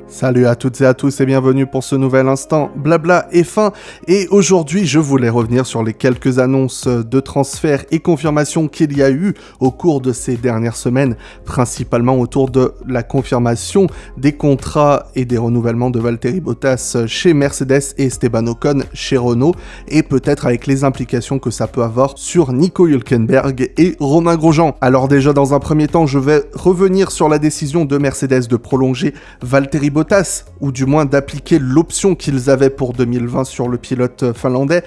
Salut à toutes et à tous et bienvenue pour ce nouvel instant Blabla F1. Et aujourd'hui, je voulais revenir sur les quelques annonces de transferts et confirmations qu'il y a eu au cours de ces dernières semaines, principalement autour de la confirmation des contrats et des renouvellements de Valtteri Bottas chez Mercedes et Esteban Ocon chez Renault, et peut-être avec les implications que ça peut avoir sur Nico Hülkenberg et Romain Grosjean. Alors déjà, dans un premier temps, je vais revenir sur la décision de Mercedes de prolonger Valtteri Bottas, ou du moins d'appliquer l'option qu'ils avaient pour 2020 sur le pilote finlandais.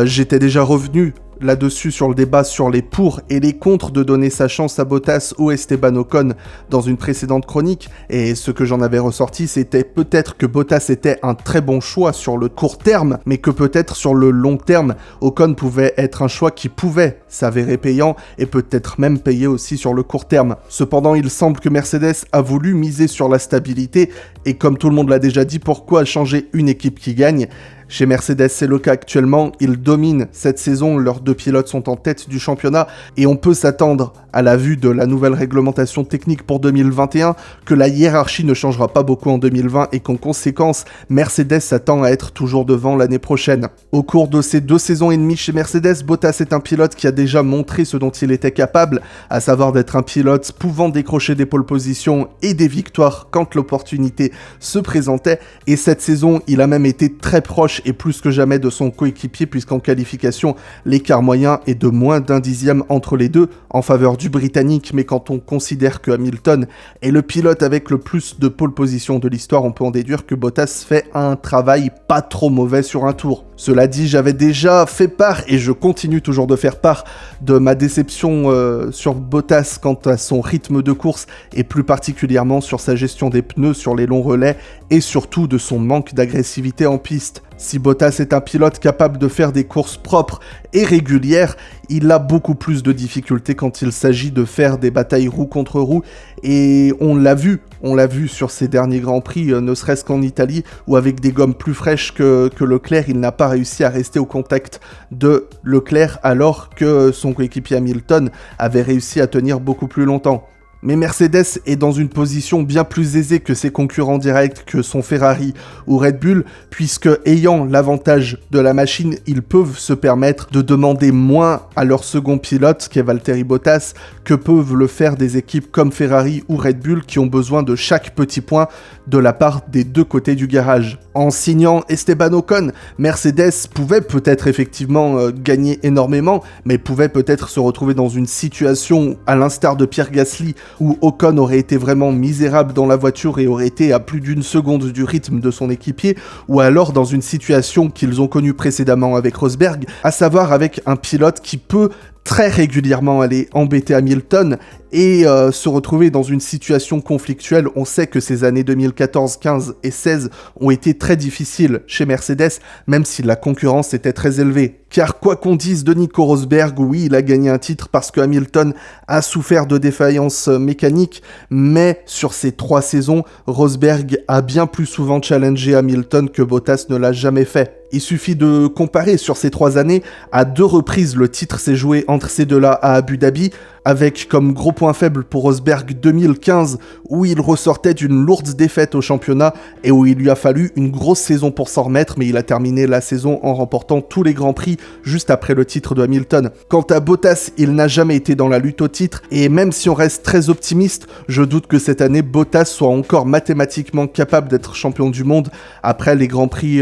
J'étais déjà revenu là-dessus sur le débat sur les pour et les contre de donner sa chance à Bottas ou Esteban Ocon dans une précédente chronique, et ce que j'en avais ressorti, c'était peut-être que Bottas était un très bon choix sur le court terme, mais que peut-être sur le long terme, Ocon pouvait être un choix qui pouvait s'avérer payant, et peut-être même payer aussi sur le court terme. Cependant, il semble que Mercedes a voulu miser sur la stabilité, et comme tout le monde l'a déjà dit, pourquoi changer une équipe qui gagne ? Chez Mercedes, c'est le cas actuellement, ils dominent cette saison, leurs deux pilotes sont en tête du championnat, et on peut s'attendre, à la vue de la nouvelle réglementation technique pour 2021, que la hiérarchie ne changera pas beaucoup en 2020 et qu'en conséquence, Mercedes s'attend à être toujours devant l'année prochaine. Au cours de ces 2 saisons et demie chez Mercedes, Bottas est un pilote qui a déjà montré ce dont il était capable, à savoir d'être un pilote pouvant décrocher des pole positions et des victoires quand l'opportunité se présentait, et cette saison, il a même été très proche et plus que jamais de son coéquipier, puisqu'en qualification, l'écart moyen est de moins d'1 dixième entre les deux, en faveur du Britannique, mais quand on considère que Hamilton est le pilote avec le plus de pole position de l'histoire, on peut en déduire que Bottas fait un travail pas trop mauvais sur un tour. Cela dit, j'avais déjà fait part, et je continue toujours de faire part, de ma déception sur Bottas quant à son rythme de course, et plus particulièrement sur sa gestion des pneus sur les longs relais, et surtout de son manque d'agressivité en piste. Si Bottas est un pilote capable de faire des courses propres et régulières, il a beaucoup plus de difficultés quand il s'agit de faire des batailles roue contre roue, et on l'a vu sur ses derniers Grands Prix, ne serait-ce qu'en Italie, où avec des gommes plus fraîches que Leclerc, il n'a pas réussi à rester au contact de Leclerc, alors que son coéquipier Hamilton avait réussi à tenir beaucoup plus longtemps. Mais Mercedes est dans une position bien plus aisée que ses concurrents directs que sont Ferrari ou Red Bull, puisque ayant l'avantage de la machine, ils peuvent se permettre de demander moins à leur second pilote, qui est Valtteri Bottas, que peuvent le faire des équipes comme Ferrari ou Red Bull qui ont besoin de chaque petit point de la part des deux côtés du garage. En signant Esteban Ocon, Mercedes pouvait peut-être effectivement gagner énormément, mais pouvait peut-être se retrouver dans une situation à l'instar de Pierre Gasly, où Ocon aurait été vraiment misérable dans la voiture et aurait été à plus d'1 seconde du rythme de son équipier, ou alors dans une situation qu'ils ont connue précédemment avec Rosberg, à savoir avec un pilote qui peut très régulièrement aller embêter Hamilton et se retrouver dans une situation conflictuelle. On sait que ces années 2014, 15 et 16 ont été très difficiles chez Mercedes, même si la concurrence était très élevée. Car quoi qu'on dise de Nico Rosberg, oui, il a gagné un titre parce que Hamilton a souffert de défaillances mécaniques, mais sur ces 3 saisons, Rosberg a bien plus souvent challengé Hamilton que Bottas ne l'a jamais fait. Il suffit de comparer sur ces 3 années, à 2 reprises le titre s'est joué entre ces deux-là à Abu Dhabi, avec comme gros point faible pour Rosberg 2015, où il ressortait d'une lourde défaite au championnat et où il lui a fallu une grosse saison pour s'en remettre, mais il a terminé la saison en remportant tous les grands prix juste après le titre de Hamilton. Quant à Bottas, il n'a jamais été dans la lutte au titre, et même si on reste très optimiste, je doute que cette année Bottas soit encore mathématiquement capable d'être champion du monde après les grands prix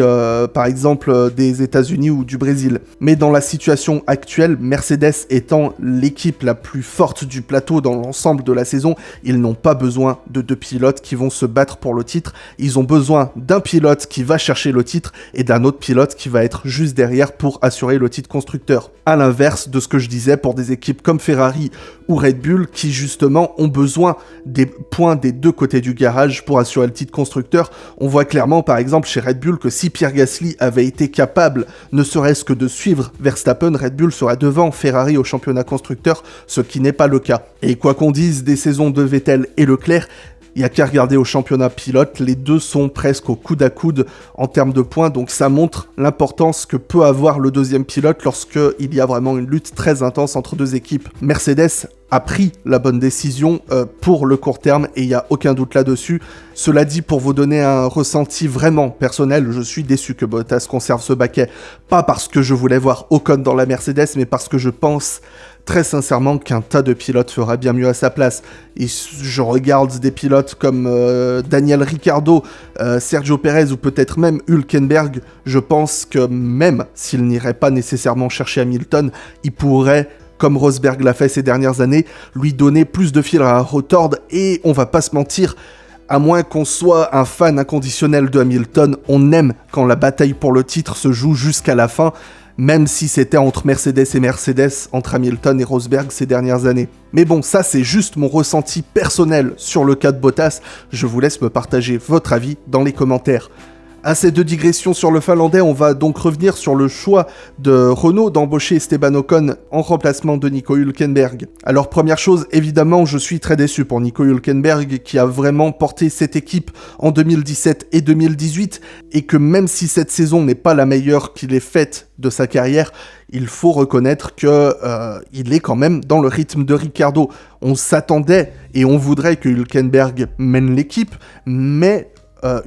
par exemple des États-Unis ou du Brésil. Mais dans la situation actuelle, Mercedes étant l'équipe la plus forte du plateau dans l'ensemble de la saison, ils n'ont pas besoin de 2 pilotes qui vont se battre pour le titre, ils ont besoin d'un pilote qui va chercher le titre et d'un autre pilote qui va être juste derrière pour assurer le titre constructeur. À l'inverse de ce que je disais pour des équipes comme Ferrari ou Red Bull qui justement ont besoin des points des deux côtés du garage pour assurer le titre constructeur. On voit clairement par exemple chez Red Bull que si Pierre Gasly avait été capable ne serait-ce que de suivre Verstappen, Red Bull serait devant Ferrari au championnat constructeur, ce qui n'est pas le cas. Et quoi qu'on dise des saisons de Vettel et Leclerc, Il n'y a qu'à regarder au championnat pilote, les deux sont presque au coude à coude en termes de points, donc ça montre l'importance que peut avoir le deuxième pilote lorsqu'il y a vraiment une lutte très intense entre deux équipes. Mercedes a pris la bonne décision pour le court terme et il n'y a aucun doute là-dessus. Cela dit, pour vous donner un ressenti vraiment personnel, je suis déçu que Bottas conserve ce baquet. Pas parce que je voulais voir Ocon dans la Mercedes, mais parce que je pense très sincèrement qu'un tas de pilotes fera bien mieux à sa place. Et je regarde des pilotes comme Daniel Ricciardo, Sergio Perez ou peut-être même Hülkenberg. Je pense que même s'il n'irait pas nécessairement chercher Hamilton, il pourrait, comme Rosberg l'a fait ces dernières années, lui donner plus de fil à retordre. Et on va pas se mentir, à moins qu'on soit un fan inconditionnel de Hamilton, on aime quand la bataille pour le titre se joue jusqu'à la fin, même si c'était entre Mercedes et Mercedes, entre Hamilton et Rosberg ces dernières années. Mais bon, ça c'est juste mon ressenti personnel sur le cas de Bottas. Je vous laisse me partager votre avis dans les commentaires. Assez de digressions sur le Finlandais, on va donc revenir sur le choix de Renault d'embaucher Esteban Ocon en remplacement de Nico Hülkenberg. Alors première chose, évidemment, je suis très déçu pour Nico Hülkenberg qui a vraiment porté cette équipe en 2017 et 2018 et que même si cette saison n'est pas la meilleure qu'il ait faite de sa carrière, il faut reconnaître que il est quand même dans le rythme de Ricciardo. On s'attendait et on voudrait que Hülkenberg mène l'équipe, mais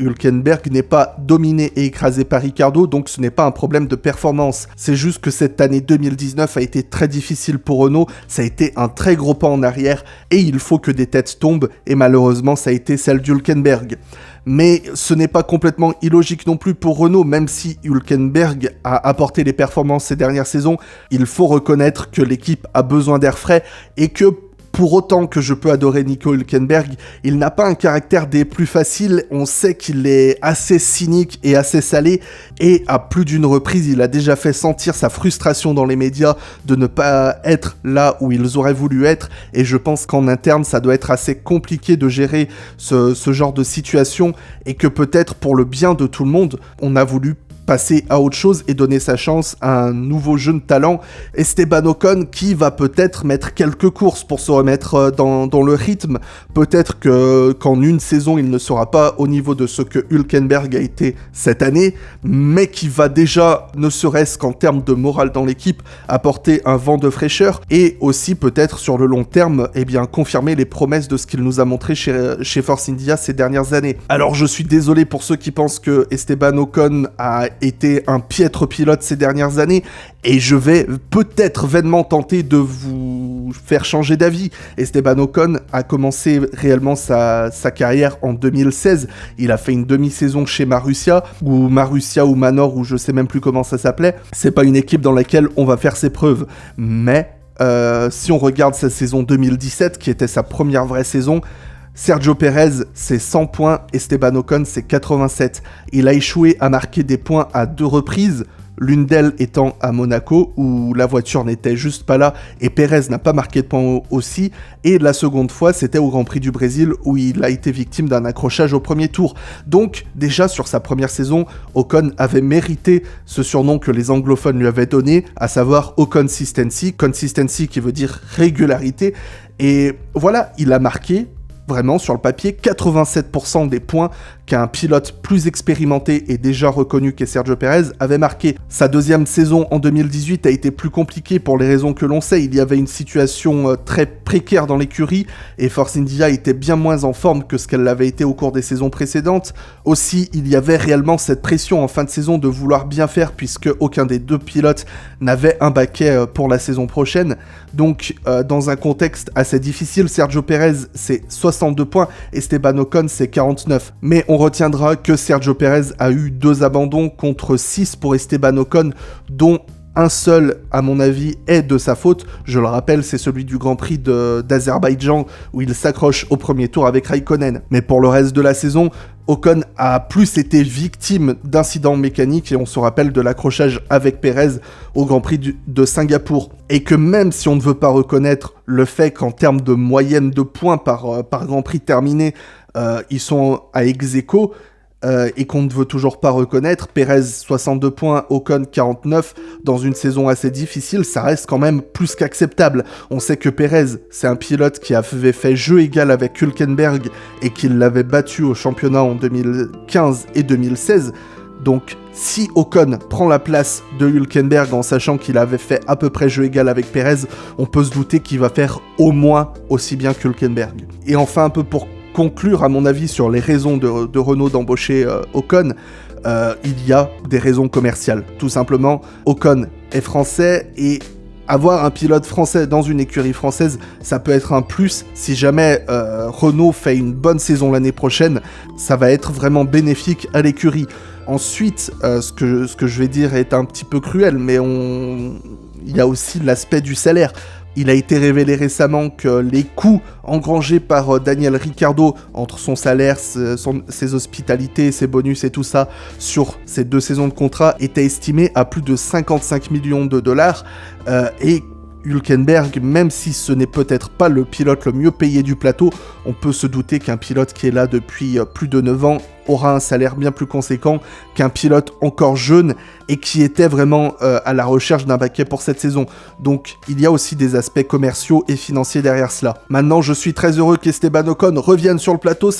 Hülkenberg n'est pas dominé et écrasé par Ricciardo, donc ce n'est pas un problème de performance. C'est juste que cette année 2019 a été très difficile pour Renault, ça a été un très gros pas en arrière, et il faut que des têtes tombent, et malheureusement ça a été celle d'Hülkenberg. Mais ce n'est pas complètement illogique non plus pour Renault, même si Hülkenberg a apporté les performances ces dernières saisons, il faut reconnaître que l'équipe a besoin d'air frais, et que pour autant que je peux adorer Nico Hülkenberg, il n'a pas un caractère des plus faciles, on sait qu'il est assez cynique et assez salé, et à plus d'une reprise, il a déjà fait sentir sa frustration dans les médias de ne pas être là où ils auraient voulu être, et je pense qu'en interne, ça doit être assez compliqué de gérer ce genre de situation, et que peut-être pour le bien de tout le monde, on a voulu passer à autre chose et donner sa chance à un nouveau jeune talent, Esteban Ocon, qui va peut-être mettre quelques courses pour se remettre dans le rythme. Peut-être qu'en une saison, il ne sera pas au niveau de ce que Hülkenberg a été cette année, mais qui va déjà, ne serait-ce qu'en termes de morale dans l'équipe, apporter un vent de fraîcheur et aussi peut-être sur le long terme, confirmer les promesses de ce qu'il nous a montré chez Force India ces dernières années. Alors je suis désolé pour ceux qui pensent que Esteban Ocon a été un piètre pilote ces dernières années, et je vais peut-être vainement tenter de vous faire changer d'avis. Esteban Ocon a commencé réellement sa carrière en 2016, il a fait une demi-saison chez Marussia ou Manor, ou je sais même plus comment ça s'appelait. C'est pas une équipe dans laquelle on va faire ses preuves, mais si on regarde sa saison 2017, qui était sa première vraie saison, Sergio Perez, c'est 100 points, Esteban Ocon, c'est 87. Il a échoué à marquer des points à 2 reprises, l'une d'elles étant à Monaco, où la voiture n'était juste pas là, et Perez n'a pas marqué de points aussi, et la seconde fois, c'était au Grand Prix du Brésil, où il a été victime d'un accrochage au premier tour. Donc, déjà sur sa première saison, Ocon avait mérité ce surnom que les anglophones lui avaient donné, à savoir Oconsistency, consistency qui veut dire régularité, et voilà, il a marqué vraiment sur le papier 87% des points qu'un pilote plus expérimenté et déjà reconnu qu'est Sergio Perez avait marqué. Sa deuxième saison en 2018 a été plus compliquée pour les raisons que l'on sait. Il y avait une situation très précaire dans l'écurie et Force India était bien moins en forme que ce qu'elle l'avait été au cours des saisons précédentes. Aussi, il y avait réellement cette pression en fin de saison de vouloir bien faire puisque aucun des deux pilotes n'avait un baquet pour la saison prochaine. Donc, dans un contexte assez difficile, Sergio Perez, c'est 62 points, Esteban Ocon, c'est 49. Mais on retiendra que Sergio Perez a eu 2 abandons contre 6 pour Esteban Ocon, dont un seul, à mon avis, est de sa faute. Je le rappelle, c'est celui du Grand Prix d'Azerbaïdjan, où il s'accroche au premier tour avec Raikkonen. Mais pour le reste de la saison, Ocon a plus été victime d'incidents mécaniques, et on se rappelle de l'accrochage avec Perez au Grand Prix de Singapour. Et que même si on ne veut pas reconnaître le fait qu'en termes de moyenne de points par Grand Prix terminé, ils sont à ex-aequo, et qu'on ne veut toujours pas reconnaître. Pérez 62 points, Ocon 49, dans une saison assez difficile, ça reste quand même plus qu'acceptable. On sait que Pérez, c'est un pilote qui avait fait jeu égal avec Hülkenberg et qui l'avait battu au championnat en 2015 et 2016. Donc si Ocon prend la place de Hülkenberg en sachant qu'il avait fait à peu près jeu égal avec Pérez, on peut se douter qu'il va faire au moins aussi bien qu'Hülkenberg. Et enfin, un peu pour conclure, à mon avis, sur les raisons de Renault d'embaucher Ocon, il y a des raisons commerciales. Tout simplement, Ocon est français et avoir un pilote français dans une écurie française, ça peut être un plus. Si jamais Renault fait une bonne saison l'année prochaine, ça va être vraiment bénéfique à l'écurie. Ensuite, ce que je vais dire est un petit peu cruel, mais il y a aussi l'aspect du salaire. Il a été révélé récemment que les coûts engrangés par Daniel Ricciardo entre son salaire, ses hospitalités, ses bonus et tout ça sur ces 2 saisons de contrat étaient estimés à plus de 55 millions de dollars. Et Hülkenberg, même si ce n'est peut-être pas le pilote le mieux payé du plateau, on peut se douter qu'un pilote qui est là depuis plus de 9 ans aura un salaire bien plus conséquent qu'un pilote encore jeune et qui était vraiment à la recherche d'un baquet pour cette saison. Donc il y a aussi des aspects commerciaux et financiers derrière cela. Maintenant, je suis très heureux qu'Esteban Ocon revienne sur le plateau.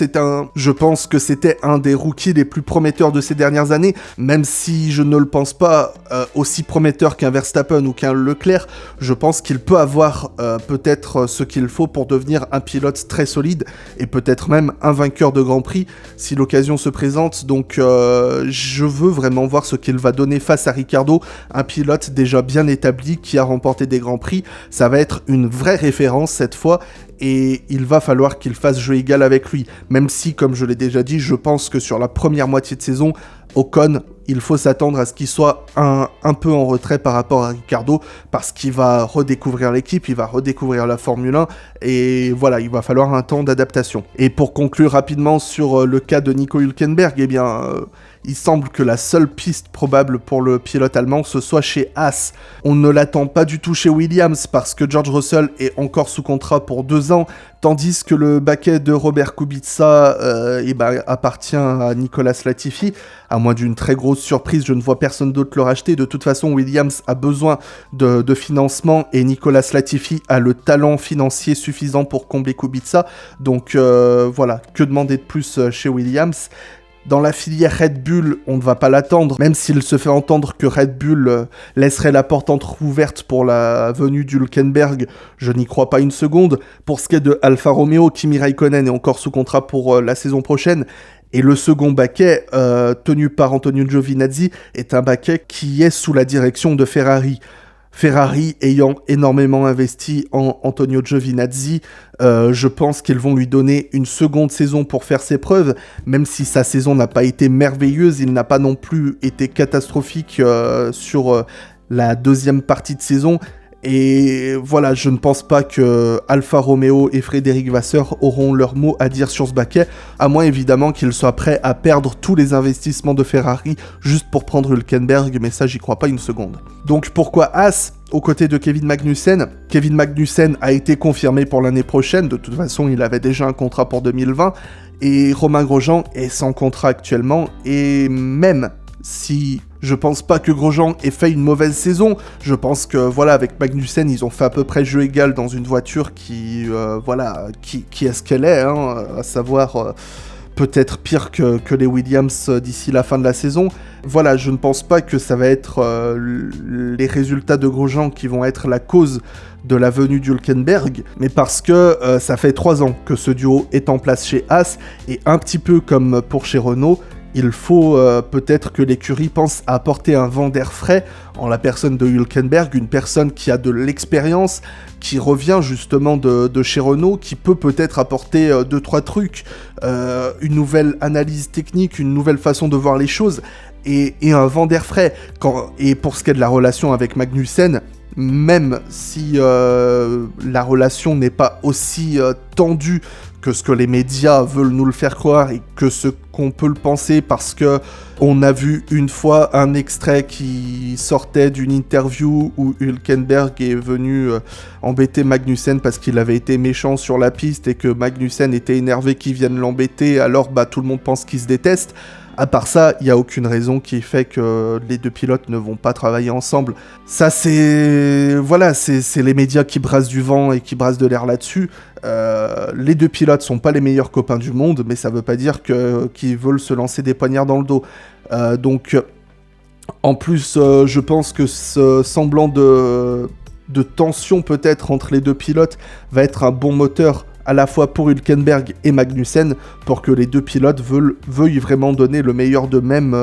Je pense que c'était un des rookies les plus prometteurs de ces dernières années, même si je ne le pense pas aussi prometteur qu'un Verstappen ou qu'un Leclerc. Je pense qu'il peut avoir peut-être ce qu'il faut pour devenir un pilote très solide et peut-être même un vainqueur de Grand Prix si l'occasion se présente. Donc je veux vraiment voir ce qu'il va donner face à Ricciardo, un pilote déjà bien établi qui a remporté des Grands Prix. Ça va être une vraie référence cette fois et il va falloir qu'il fasse jeu égal avec lui, même si, comme je l'ai déjà dit, je pense que sur la première moitié de saison, Ocon, il faut s'attendre à ce qu'il soit un peu en retrait par rapport à Ricciardo, parce qu'il va redécouvrir l'équipe, il va redécouvrir la Formule 1, et voilà, il va falloir un temps d'adaptation. Et pour conclure rapidement sur le cas de Nico Hülkenberg, eh bien, il semble que la seule piste probable pour le pilote allemand, ce soit chez Haas. On ne l'attend pas du tout chez Williams, parce que George Russell est encore sous contrat pour 2 ans, tandis que le baquet de Robert Kubica appartient à Nicolas Latifi. À moins d'une très grosse surprise, je ne vois personne d'autre le racheter. De toute façon, Williams a besoin de financement et Nicolas Latifi a le talent financier suffisant pour combler Kubica. Donc voilà, que demander de plus chez Williams ? Dans la filière Red Bull, on ne va pas l'attendre, même s'il se fait entendre que Red Bull laisserait la porte entrouverte pour la venue d'Hülkenberg, je n'y crois pas une seconde. Pour ce qui est de Alfa Romeo, Kimi Raikkonen est encore sous contrat pour la saison prochaine, et le second baquet, tenu par Antonio Giovinazzi, est un baquet qui est sous la direction de Ferrari. Ferrari ayant énormément investi en Antonio Giovinazzi, je pense qu'ils vont lui donner une seconde saison pour faire ses preuves, même si sa saison n'a pas été merveilleuse, il n'a pas non plus été catastrophique sur la deuxième partie de saison. Et voilà, je ne pense pas que Alfa Romeo et Frédéric Vasseur auront leur mot à dire sur ce baquet, à moins évidemment qu'ils soient prêts à perdre tous les investissements de Ferrari juste pour prendre Hülkenberg, mais ça j'y crois pas une seconde. Donc pourquoi Haas aux côtés de Kevin Magnussen? Kevin Magnussen a été confirmé pour l'année prochaine, de toute façon il avait déjà un contrat pour 2020, et Romain Grosjean est sans contrat actuellement, et même si je pense pas que Grosjean ait fait une mauvaise saison, je pense que voilà, avec Magnussen ils ont fait à peu près jeu égal dans une voiture qui est ce qu'elle est, à savoir peut-être pire que les Williams d'ici la fin de la saison. Voilà, je ne pense pas que ça va être les résultats de Grosjean qui vont être la cause de la venue d'Hülkenberg, mais parce que ça fait 3 ans que ce duo est en place chez Haas, et un petit peu comme pour chez Renault, il faut peut-être que l'écurie pense à apporter un vent d'air frais en la personne de Hülkenberg, une personne qui a de l'expérience, qui revient justement de chez Renault, qui peut peut-être apporter 2-3 trucs, une nouvelle analyse technique, une nouvelle façon de voir les choses, et un vent d'air frais. Et pour ce qui est de la relation avec Magnussen, même si la relation n'est pas aussi tendue que ce que les médias veulent nous le faire croire et que ce qu'on peut le penser, parce que on a vu une fois un extrait qui sortait d'une interview où Hülkenberg est venu embêter Magnussen parce qu'il avait été méchant sur la piste et que Magnussen était énervé qu'il vienne l'embêter, alors tout le monde pense qu'ils se détestent. À part ça, il n'y a aucune raison qui fait que les deux pilotes ne vont pas travailler ensemble. Ça, c'est... Voilà, c'est les médias qui brassent du vent et qui brassent de l'air là-dessus. Les deux pilotes sont pas les meilleurs copains du monde, mais ça veut pas dire qu'ils veulent se lancer des poignards dans le dos. Donc, en plus, je pense que ce semblant de tension peut-être entre les deux pilotes va être un bon moteur à la fois pour Hülkenberg et Magnussen, pour que les deux pilotes veuillent vraiment donner le meilleur d'eux-mêmes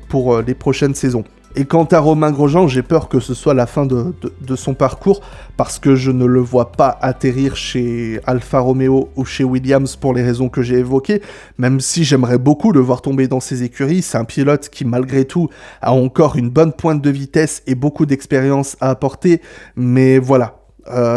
pour les prochaines saisons. Et quant à Romain Grosjean, j'ai peur que ce soit la fin de son parcours, parce que je ne le vois pas atterrir chez Alfa Romeo ou chez Williams pour les raisons que j'ai évoquées, même si j'aimerais beaucoup le voir tomber dans ces écuries. C'est un pilote qui, malgré tout, a encore une bonne pointe de vitesse et beaucoup d'expérience à apporter, mais voilà.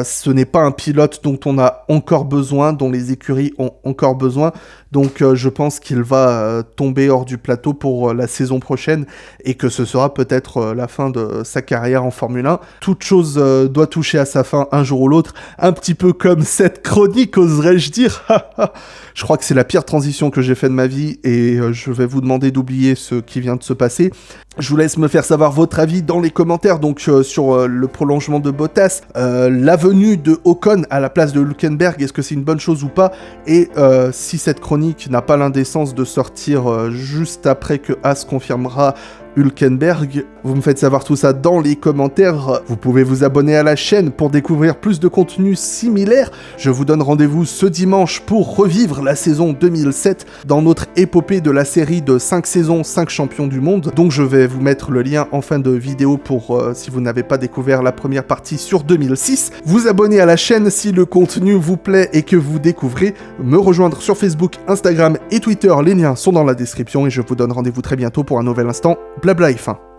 Ce n'est pas un pilote dont on a encore besoin, dont les écuries ont encore besoin, donc je pense qu'il va tomber hors du plateau pour la saison prochaine, et que ce sera peut-être la fin de sa carrière en Formule 1. Toute chose doit toucher à sa fin un jour ou l'autre, un petit peu comme cette chronique, oserais-je dire. Je crois que c'est la pire transition que j'ai fait de ma vie, et je vais vous demander d'oublier ce qui vient de se passer. Je vous laisse me faire savoir votre avis dans les commentaires, donc sur le prolongement de Bottas, la venue de Ocon à la place de Hülkenberg, est-ce que c'est une bonne chose ou pas, et si cette chronique n'a pas l'indécence de sortir juste après que Haas confirmera Hülkenberg. Vous me faites savoir tout ça dans les commentaires. Vous pouvez vous abonner à la chaîne pour découvrir plus de contenus similaires. Je vous donne rendez-vous ce dimanche pour revivre la saison 2007 dans notre épopée de la série de 5 saisons, 5 champions du monde. Donc je vais vous mettre le lien en fin de vidéo pour, si vous n'avez pas découvert la première partie sur 2006. Vous abonner à la chaîne si le contenu vous plaît et que vous découvrez. Me rejoindre sur Facebook, Instagram et Twitter. Les liens sont dans la description et je vous donne rendez-vous très bientôt pour un nouvel instant Blabla F1.